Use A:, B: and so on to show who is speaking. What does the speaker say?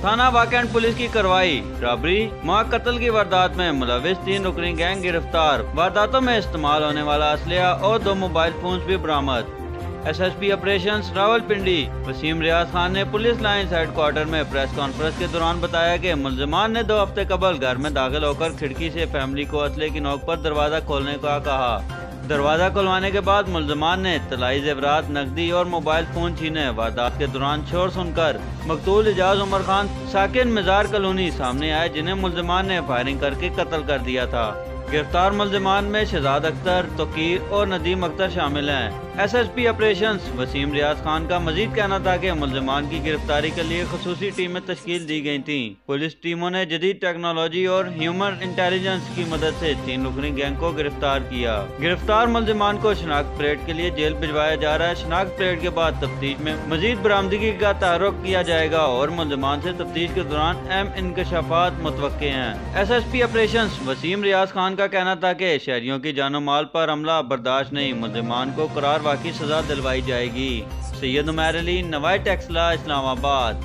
A: थाना वाकैंड पुलिस की कार्रवाई। रॉबरी मां कत्ल की वारदात में मुलविस 3 रुकनी गैंग गिरफ्तार। वारदातों में इस्तेमाल होने वाला असलहा और 2 मोबाइल फोन भी बरामद। SSP ऑपरेशंस रावलपिंडी वसीम रियाज खान ने पुलिस लाइन्स हेडक्वार्टर में प्रेस कॉन्फ्रेंस के दौरान बताया कि मुल्जिमान ने 2 हफ्ते कबल घर में दाखिल होकर खिड़की से फैमिली को असले की नोक पर दरवाजा खोलने का कहा। दरवाजा खुलवाने के बाद मुल्जिमान ने तलाई जेवरात, नकदी और मोबाइल फोन छीने। वारदात के दौरान शोर सुनकर मकतूल इजाज उमर खान साकिन मजार कॉलोनी सामने आए, जिन्हें मुल्जिमान ने फायरिंग करके कत्ल कर दिया था। गिरफ्तार मुल्जिमान में शहजाद अख्तर, तोकीर और नदीम अख्तर शामिल हैं। SSP ऑपरेशंस वसीम रियाज खान का मजीद कहना था कि मुल्जिमान की गिरफ्तारी के लिए खसूसी टीमें तश्कील दी गई थीं। पुलिस टीमों ने जदीद टेक्नोलॉजी और ह्यूमन इंटेलिजेंस की मदद से 3 रुकनी गैंग को गिरफ्तार किया। गिरफ्तार मुल्जिमान को शनाख्त परेड के लिए जेल भिजवाया जा रहा है। शनाख्त परेड के बाद तफ्तीश में मजीद बरामदगी का तारुफ किया जाएगा और मुल्जिमान से तफ्तीश के दौरान अहम इंकशाफात मुतवक्के हैं। SSP ऑपरेशंस वसीम रियाज खान का कहना था कि शहरियों की जानो माल पर हमला बर्दाश्त नहीं, मुल्जिमान को करार वाकई सजा दिलवाई जाएगी। सैयद उमैर अली, नवाई टेक्सला, इस्लामाबाद।